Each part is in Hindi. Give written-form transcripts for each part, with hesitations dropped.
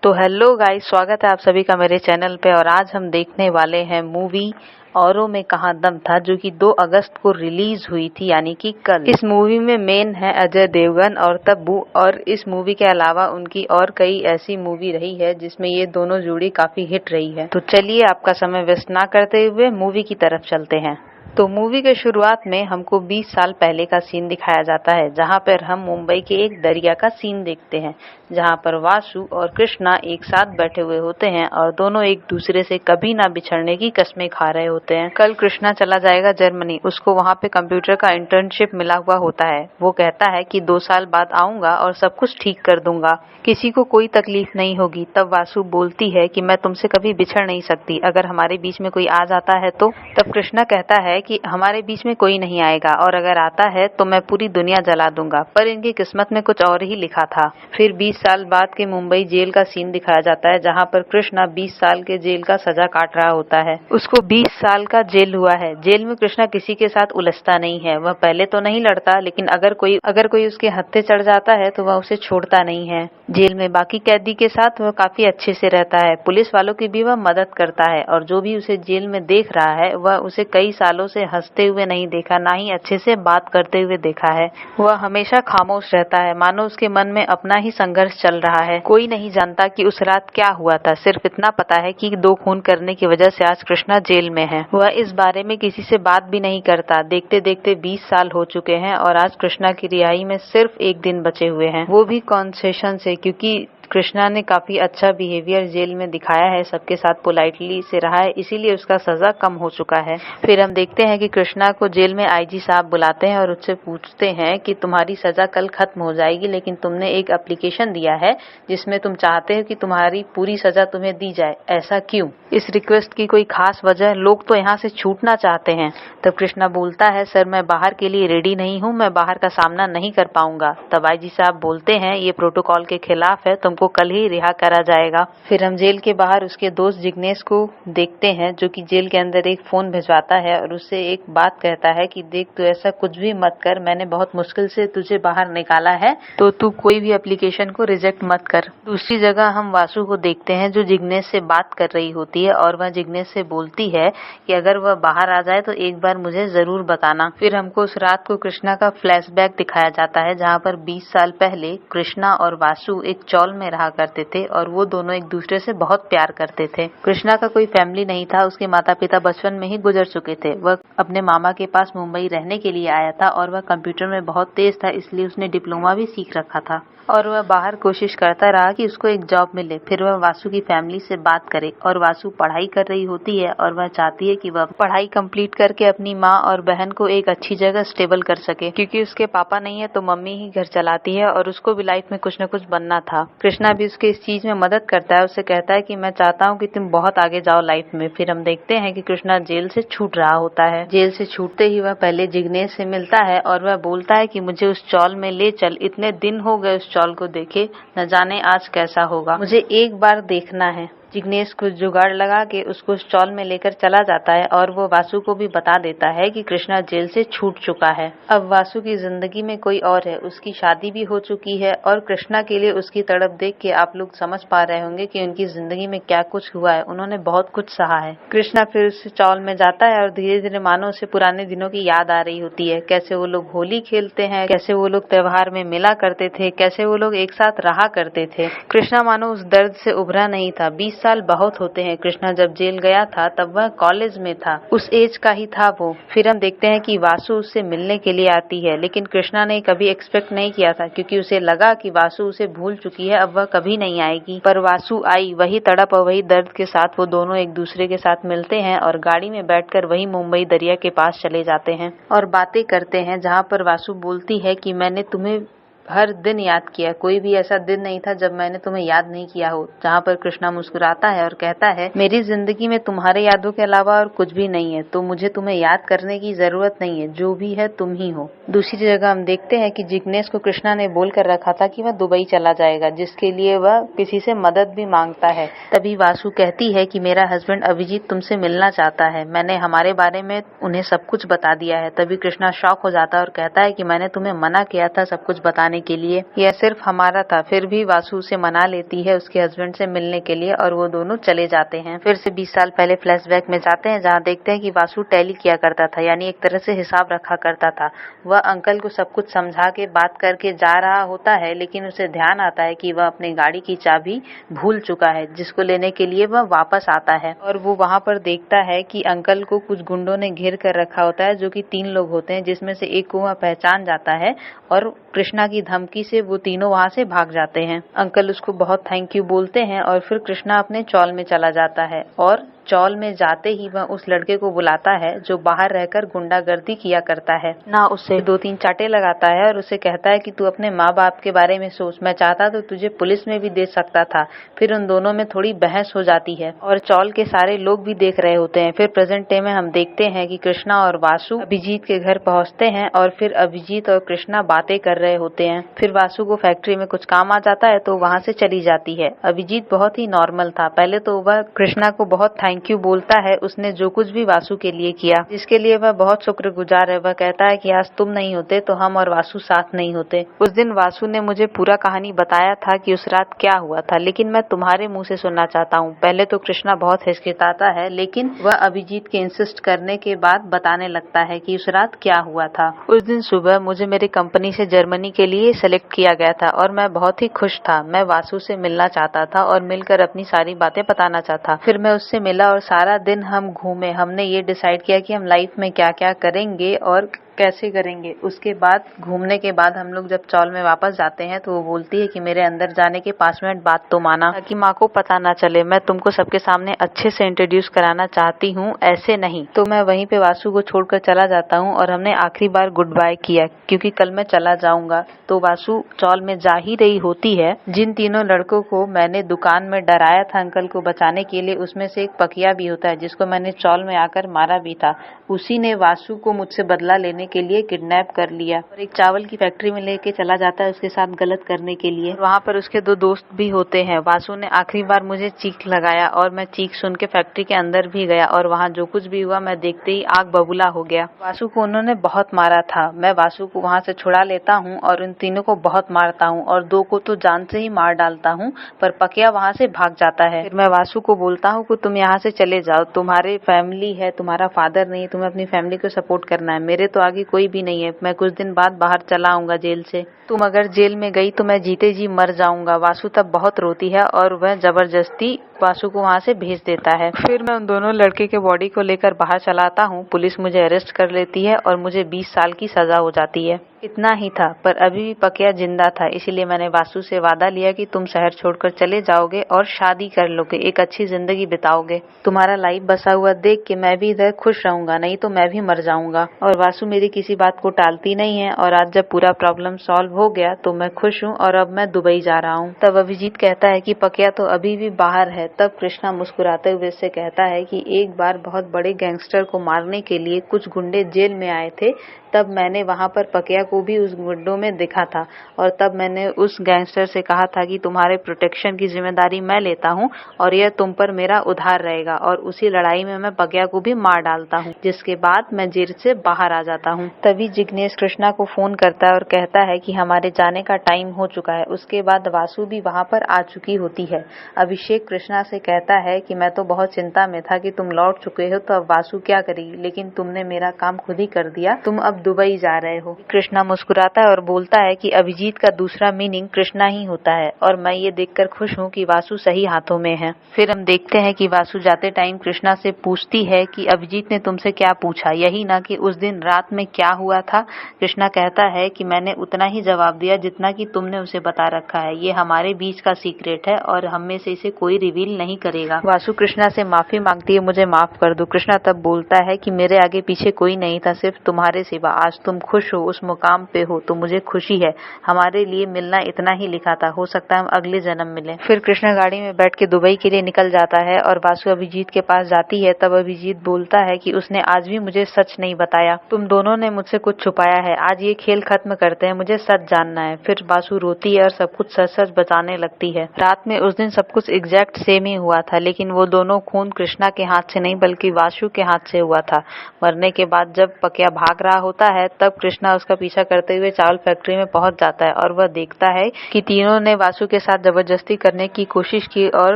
तो हेलो गाइस, स्वागत है आप सभी का मेरे चैनल पे। और आज हम देखने वाले हैं मूवी औरों में कहाँ दम था, जो कि 2 अगस्त को रिलीज हुई थी, यानी कि कल। इस मूवी में मेन है अजय देवगन और तब्बू, और इस मूवी के अलावा उनकी और कई ऐसी मूवी रही है जिसमें ये दोनों जोड़ी काफी हिट रही है। तो चलिए आपका समय वेस्ट ना करते हुए मूवी की तरफ चलते हैं। तो मूवी के शुरुआत में हमको 20 साल पहले का सीन दिखाया जाता है, जहां पर हम मुंबई के एक दरिया का सीन देखते हैं, जहां पर वासु और कृष्णा एक साथ बैठे हुए होते हैं और दोनों एक दूसरे से कभी ना बिछड़ने की कस्में खा रहे होते हैं। कल कृष्णा चला जाएगा जर्मनी, उसको वहां पे कंप्यूटर का इंटर्नशिप मिला हुआ होता है। वो कहता है कि 2 साल बाद आऊंगा और सब कुछ ठीक कर दूंगा, किसी को कोई तकलीफ नहीं होगी। तब वासु बोलती है कि मैं तुमसे कभी बिछड़ नहीं सकती, अगर हमारे बीच में कोई आ जाता है तो। तब कृष्णा कहता है कि हमारे बीच में कोई नहीं आएगा, और अगर आता है तो मैं पूरी दुनिया जला दूंगा। पर इनकी किस्मत में कुछ और ही लिखा था। फिर 20 साल बाद के मुंबई जेल का सीन दिखाया जाता है, जहां पर कृष्णा 20 साल के जेल का सजा काट रहा होता है। उसको 20 साल का जेल हुआ है। जेल में कृष्णा किसी के साथ उलझता नहीं है। वह पहले तो नहीं लड़ता, लेकिन अगर कोई उसके हत्थे चढ़ जाता है तो वह उसे छोड़ता नहीं है। जेल में बाकी कैदी के साथ वह काफी अच्छे से रहता है। पुलिस वालों की भी वह मदद करता है, और जो भी उसे जेल में देख रहा है वह उसे कई सालों से हंसते हुए नहीं देखा, ना ही अच्छे से बात करते हुए देखा है। वह हमेशा खामोश रहता है, मानो उसके मन में अपना ही संघर्ष चल रहा है। कोई नहीं जानता कि उस रात क्या हुआ था, सिर्फ इतना पता है कि 2 खून करने की वजह से आज कृष्णा जेल में है। वह इस बारे में किसी से बात भी नहीं करता। देखते देखते 20 साल हो चुके हैं और आज कृष्णा की रिहाई में सिर्फ 1 दिन बचे हुए हैं, वो भी कॉन्सेशन से, क्योंकि कृष्णा ने काफी अच्छा बिहेवियर जेल में दिखाया है, सबके साथ पोलाइटली से रहा है, इसीलिए उसका सजा कम हो चुका है। फिर हम देखते हैं कि कृष्णा को जेल में आईजी साहब बुलाते हैं और उससे पूछते हैं कि तुम्हारी सजा कल खत्म हो जाएगी, लेकिन तुमने एक एप्लीकेशन दिया है जिसमें तुम चाहते हो कि तुम्हारी पूरी सजा तुम्हें दी जाए, ऐसा क्यों? इस रिक्वेस्ट की कोई खास वजह? लोग तो यहाँ से छूटना चाहते हैं। तब कृष्णा बोलता है, सर मैं बाहर के लिए रेडी नहीं हूँ, मैं बाहर का सामना नहीं कर पाऊंगा। तब आईजी साहब बोलते हैं, ये प्रोटोकॉल के खिलाफ है, तुमको कल ही रिहा करा जाएगा। फिर हम जेल के बाहर उसके दोस्त जिग्नेश को देखते हैं, जो कि जेल के अंदर एक फोन भिजवाता है और उससे एक बात कहता है कि देख, तू ऐसा कुछ भी मत कर, मैंने बहुत मुश्किल से तुझे बाहर निकाला है, तो तू कोई भी एप्लीकेशन को रिजेक्ट मत कर। दूसरी जगह हम वासु को देखते हैं, जो जिग्नेश से बात कर रही होती है, और वह जिग्नेश से बोलती है कि अगर वह बाहर आ जाए तो एक बार मुझे जरूर बताना। फिर हमको उस रात को कृष्णा का फ्लैशबैक दिखाया जाता है, जहाँ पर 20 साल पहले कृष्णा और वासु एक चौल में रहा करते थे और वो दोनों एक दूसरे से बहुत प्यार करते थे। कृष्णा का कोई फैमिली नहीं था, उसके माता पिता बचपन में ही गुजर चुके थे। वह अपने मामा के पास मुंबई रहने के लिए आया था, और वह कंप्यूटर में बहुत तेज था, इसलिए उसने डिप्लोमा भी सीख रखा था, और वह बाहर कोशिश करता रहा कि उसको एक जॉब मिले। फिर वह वासु की फैमिली से बात करे, और वासु पढ़ाई कर रही होती है और वह चाहती है कि वह पढ़ाई कंप्लीट करके अपनी माँ और बहन को एक अच्छी जगह स्टेबल कर सके, क्योंकि उसके पापा नहीं है तो मम्मी ही घर चलाती है, और उसको भी लाइफ में कुछ न कुछ बनना था। कृष्णा भी उसके इस चीज में मदद करता है, उससे कहता है कि मैं चाहता हूँ कि तुम बहुत आगे जाओ लाइफ में। फिर हम देखते हैं कि कृष्णा जेल से छूट रहा होता है। जेल से छूटते ही वह पहले जिग्नेश से मिलता है और वह बोलता है कि मुझे उस चौल में ले चल, इतने दिन हो गए उस चौल को देखे, न जाने आज कैसा होगा, मुझे एक बार देखना है। जिग्नेश कुछ जुगाड़ लगा के उसको स्टॉल में लेकर चला जाता है, और वो वासु को भी बता देता है कि कृष्णा जेल से छूट चुका है। अब वासु की जिंदगी में कोई और है, उसकी शादी भी हो चुकी है, और कृष्णा के लिए उसकी तड़प देख के आप लोग समझ पा रहे होंगे कि उनकी जिंदगी में क्या कुछ हुआ है। उन्होंने बहुत कुछ सहा है। कृष्णा फिर उस चौल में जाता है और धीरे धीरे मानो उसे पुराने दिनों की याद आ रही होती है, कैसे वो लोग होली खेलते हैं, कैसे वो लोग त्योहार में मिला करते थे, कैसे वो लोग एक साथ रहा करते थे। कृष्णा मानो उस दर्द से उभरा नहीं था। 20 साल बहुत होते हैं। कृष्णा जब जेल गया था तब वह कॉलेज में था, उस एज का ही था वो। फिर हम देखते हैं कि वासु उससे मिलने के लिए आती है, लेकिन कृष्णा ने कभी एक्सपेक्ट नहीं किया था, क्योंकि उसे लगा कि वासु उसे भूल चुकी है, अब वह कभी नहीं आएगी। पर वासु आई, वही तड़प और वही दर्द के साथ वो दोनों एक दूसरे के साथ मिलते हैं और गाड़ी में बैठकर वही मुंबई दरिया के पास चले जाते हैं और बातें करते हैं, जहाँ पर वासु बोलती है कि मैंने तुम्हें हर दिन याद किया, कोई भी ऐसा दिन नहीं था जब मैंने तुम्हें याद नहीं किया हो। जहाँ पर कृष्णा मुस्कुराता है और कहता है, मेरी जिंदगी में तुम्हारे यादों के अलावा और कुछ भी नहीं है, तो मुझे तुम्हें याद करने की जरूरत नहीं है, जो भी है तुम ही हो। दूसरी जगह हम देखते हैं कि जिग्नेश को कृष्णा ने बोल कर रखा था कि वह दुबई चला जाएगा, जिसके लिए वह किसी से मदद भी मांगता है। तभी वासु कहती है कि मेरा हस्बैंड अभिजीत तुमसे मिलना चाहता है, मैंने हमारे बारे में उन्हें सब कुछ बता दिया है। तभी कृष्णा शॉक हो जाता है और कहता है कि मैंने तुम्हें मना किया था सब कुछ बताने के लिए। यह सिर्फ हमारा था। फिर भी वासु उसे मना लेती है उसके हस्बैंड से मिलने के लिए और वो दोनों चले जाते हैं। फिर से 20 साल पहले फ्लैशबैक में जाते हैं, जहाँ देखते हैं कि वासु टैली किया करता था, यानी एक तरह से हिसाब रखा करता था। वह अंकल को सब कुछ समझा के बात करके जा रहा होता है, लेकिन उसे ध्यान आता है कि वह अपनी गाड़ी की चाबी भूल चुका है, जिसको लेने के लिए वह वापस आता है और वो वहाँ पर देखता है कि अंकल को कुछ गुंडों ने घेर कर रखा होता है, जो कि 3 लोग होते हैं, जिसमें से एक को वह पहचान जाता है और कृष्णा की धमकी से वो तीनों वहाँ से भाग जाते हैं। अंकल उसको बहुत थैंक यू बोलते हैं और फिर कृष्णा अपने चौल में चला जाता है और चौल में जाते ही वह उस लड़के को बुलाता है जो बाहर रहकर गुंडागर्दी किया करता है। ना उससे 2-3 चाटे लगाता है और उसे कहता है कि तू अपने माँ बाप के बारे में सोच, मैं चाहता तो तुझे पुलिस में भी दे सकता था। फिर उन दोनों में थोड़ी बहस हो जाती है और चौल के सारे लोग भी देख रहे होते हैं। फिर प्रेजेंट डे में हम देखते हैं कि कृष्णा और वासु अभिजीत के घर पहुँचते हैं और फिर अभिजीत और कृष्णा बातें कर रहे होते हैं। फिर वासु को फैक्ट्री में कुछ काम आ जाता है तो वहाँ से चली जाती है। अभिजीत बहुत ही नॉर्मल था। पहले तो वह कृष्णा को बहुत थैंक यू बोलता है उसने जो कुछ भी वासु के लिए किया, जिसके लिए वह बहुत शुक्रगुजार है। वह कहता है कि आज तुम नहीं होते तो हम और वासु साथ नहीं होते। उस दिन वासु ने मुझे पूरा कहानी बताया था कि उस रात क्या हुआ था, लेकिन मैं तुम्हारे मुंह से सुनना चाहता हूँ। पहले तो कृष्णा बहुत हिचकिचाता है, लेकिन वह अभिजीत के इंसिस्ट करने के बाद बताने लगता है कि उस रात क्या हुआ था। उस दिन सुबह मुझे मेरी कंपनी से जर्मनी के लिए सेलेक्ट किया गया था और मैं बहुत ही खुश था। मैं वासु से मिलना चाहता था और मिलकर अपनी सारी बातें बताना चाहता। फिर मैं उससे मिला और सारा दिन हम घूमे। हमने ये डिसाइड किया कि हम लाइफ में क्या क्या करेंगे और कैसे करेंगे। उसके बाद घूमने के बाद हम लोग जब चौल में वापस जाते हैं तो वो बोलती है कि मेरे अंदर जाने के 5 मिनट बाद तो माना, ताकि माँ को पता ना चले। मैं तुमको सबके सामने अच्छे से इंट्रोड्यूस कराना चाहती हूँ, ऐसे नहीं। तो मैं वहीं पे वासु को छोड़कर चला जाता हूँ और हमने आखिरी बार गुड बाय किया क्योंकि कल मैं चला जाऊंगा। तो वासु चौल में जा ही रही होती है। जिन तीनों लड़कों को मैंने दुकान में डराया था अंकल को बचाने के लिए, उसमें से एक पकिया भी होता है जिसको मैंने चौल में आकर मारा भी था। उसी ने वासु को मुझसे बदला लेने के लिए किडनैप कर लिया और एक चावल की फैक्ट्री में लेके चला जाता है उसके साथ गलत करने के लिए। वहाँ पर उसके 2 दोस्त भी होते हैं। वासु ने आखिरी बार मुझे चीख लगाया और मैं चीख सुन के फैक्ट्री के अंदर भी गया और वहाँ जो कुछ भी हुआ मैं देखते ही आग बबूला हो गया। वासु को उन्होंने बहुत मारा था। मैं वासु को वहाँ से छुड़ा लेता हूँ और उन तीनों को बहुत मारता हूँ और 2 को तो जान से ही मार डालता हूँ, पर पकिया वहाँ से भाग जाता है। फिर मैं वासु को बोलता हूँ कि तुम यहाँ से चले जाओ, तुम्हारी फैमिली है, तुम्हारा फादर नहीं, तुम्हें अपनी फैमिली को सपोर्ट करना है। मेरे तो आगे कोई भी नहीं है। मैं कुछ दिन बाद बाहर चला आऊंगा जेल से। तुम अगर जेल में गई तो मैं जीते जी मर जाऊंगा। वासु तब बहुत रोती है और वह जबरदस्ती वासु को वहाँ से भेज देता है। फिर मैं उन दोनों लड़के के बॉडी को लेकर बाहर चलाता हूँ। पुलिस मुझे अरेस्ट कर लेती है और मुझे 20 साल की सजा हो जाती है। इतना ही था, पर अभी भी पकिया जिंदा था, इसीलिए मैंने वासु से वादा लिया कि तुम शहर छोड़कर चले जाओगे और शादी कर लोगे, एक अच्छी जिंदगी बिताओगे। तुम्हारा लाइफ बसा हुआ देख के मैं भी इधर खुश रहूंगा, नहीं तो मैं भी मर जाऊंगा। और वासु मेरी किसी बात को टालती नहीं है और आज जब पूरा प्रॉब्लम सॉल्व हो गया तो मैं खुश हूँ और अब मैं दुबई जा रहा हूँ। तब अभिजीत कहता है कि पकिया तो अभी भी बाहर है। तब कृष्णा मुस्कुराते हुए से कहता है कि एक बार बहुत बड़े गैंगस्टर को मारने के लिए कुछ गुंडे जेल में आए थे, तब मैंने वहाँ पर पकिया को भी उस गुंडों में देखा था और तब मैंने उस गैंगस्टर से कहा था कि तुम्हारे प्रोटेक्शन की जिम्मेदारी मैं लेता हूँ और यह तुम पर मेरा उधार रहेगा, और उसी लड़ाई में मैं पकिया को भी मार डालता हूँ, जिसके बाद मैं जेल से बाहर आ जाता हूँ। तभी जिग्नेश कृष्णा को फोन करता है और कहता है कि हमारे जाने का टाइम हो चुका है। उसके बाद वासु भी वहाँ पर आ चुकी होती है। अभिषेक कृष्णा से कहता है कि मैं तो बहुत चिंता में था कि तुम लौट चुके हो तो अब वासु क्या करेगी, लेकिन तुमने मेरा काम खुद ही कर दिया, तुम अब दुबई जा रहे हो। कृष्णा मुस्कुराता है और बोलता है कि अभिजीत का दूसरा मीनिंग कृष्णा ही होता है और मैं ये देखकर खुश हूँ कि वासु सही हाथों में है। फिर हम देखते हैं कि वासु जाते टाइम कृष्णा से पूछती है कि अभिजीत ने तुमसे क्या पूछा, यही ना कि उस दिन रात में क्या हुआ था। कृष्णा कहता है कि मैंने उतना ही जवाब दिया जितना कि तुमने उसे बता रखा है, ये हमारे बीच का सीक्रेट है और हम में से इसे कोई रिवील नहीं करेगा। वासु कृष्णा से माफी मांगती है, मुझे माफ कर दो। कृष्णा तब बोलता है कि मेरे आगे पीछे कोई नहीं था, सिर्फ तुम्हारे सिवा। आज तुम खुश हो, उस मुकाम पे हो तो मुझे खुशी है। हमारे लिए मिलना इतना ही लिखा था, हो सकता है हम अगले जन्म मिले। फिर कृष्णा गाड़ी में बैठ के दुबई के लिए निकल जाता है और वासु अभिजीत के पास जाती है। तब अभिजीत बोलता है कि उसने आज भी मुझे सच नहीं बताया। तुम दोनों ने मुझसे कुछ छुपाया है, आज ये खेल खत्म करते हैं, मुझे सच जानना है। फिर वासु रोती है और सब कुछ सच सच बताने लगती है। रात में उस दिन सब कुछ एग्जैक्ट सेम ही हुआ था, लेकिन वो दोनों खून कृष्णा के हाथ से नहीं बल्कि वासु के हाथ से हुआ था। मरने के बाद जब पकिया भाग रहा होता है तब कृष्णा उसका पीछा करते हुए चावल फैक्ट्री में पहुंच जाता है और वह देखता है कि तीनों ने वासु के साथ जबरदस्ती करने की कोशिश की और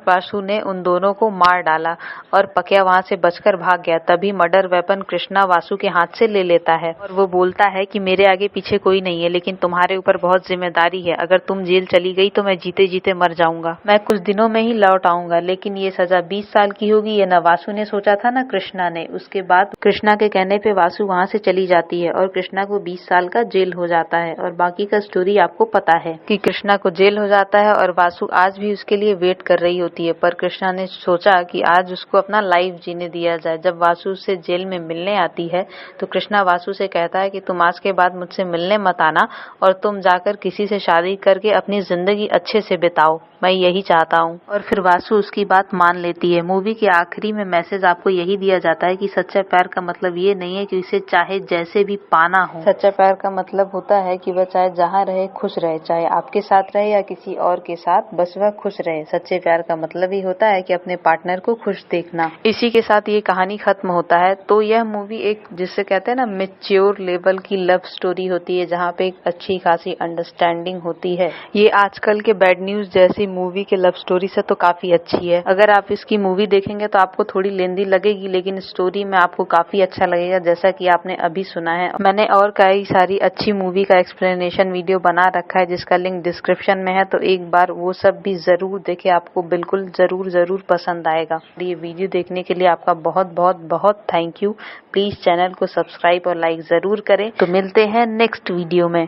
वासु ने उन दोनों को मार डाला और पकिया वहां से बचकर भाग गया। तभी मर्डर वेपन कृष्णा वासु के हाथ से ले लेता है और वो बोलता है कि मेरे आगे पीछे कोई नहीं है, लेकिन तुम्हारे ऊपर बहुत जिम्मेदारी है। अगर तुम जेल चली गई तो मैं जीते जीते मर जाऊंगा। मैं कुछ दिनों में ही लौट आऊंगा, लेकिन ये सजा 20 साल की होगी। ये न वासु ने सोचा था न कृष्णा ने। उसके बाद कृष्णा के कहने पे वासु वहां से चली जाती है और कृष्णा को 20 साल का जेल हो जाता है। और बाकी का स्टोरी आपको पता है कि कृष्णा को जेल हो जाता है और वासु आज भी उसके लिए वेट कर रही होती है। पर कृष्णा ने सोचा कि आज उसको अपना लाइफ जीने दिया जाए। जब वासु उससे जेल में मिलने आती है तो कृष्णा वासु से कहता है कि तुम आज के बाद मुझसे मिलने मत आना और तुम जाकर किसी से शादी करके अपनी जिंदगी अच्छे से बिताओ, मैं यही चाहता हूँ। और फिर वासु उसकी बात मान लेती है। मूवी के आखिरी में मैसेज आपको यही दिया जाता है कि सच्चा प्यार का मतलब ये नहीं है कि उसे चाहे जैसे भी पाना हो। सच्चा प्यार का मतलब होता है कि वह चाहे जहाँ रहे खुश रहे, चाहे आपके साथ रहे या किसी और के साथ, बस वह खुश रहे। सच्चे प्यार का मतलब ही होता है कि अपने पार्टनर को खुश देखना। इसी के साथ ये कहानी खत्म होता है। तो यह मूवी एक, जिसे कहते हैं ना, मैच्योर लेवल की लव स्टोरी होती है, जहाँ पे एक अच्छी खासी अंडरस्टैंडिंग होती है। ये आजकल के बैड न्यूज जैसी मूवी के लव स्टोरी से तो काफी अच्छी है। अगर आप इसकी मूवी देखेंगे तो आपको थोड़ी लेंदी लगेगी, लेकिन स्टोरी में आपको काफी अच्छा लगेगा, जैसा कि आपने अभी सुना है। मैंने और कई सारी अच्छी मूवी का एक्सप्लेनेशन वीडियो बना रखा है, जिसका लिंक डिस्क्रिप्शन में है, तो एक बार वो सब भी जरूर देखें, आपको बिल्कुल जरूर पसंद आएगा। ये वीडियो देखने के लिए आपका बहुत बहुत बहुत थैंक यू। प्लीज चैनल को सब्सक्राइब और लाइक जरूर करें। तो मिलते हैं नेक्स्ट वीडियो में।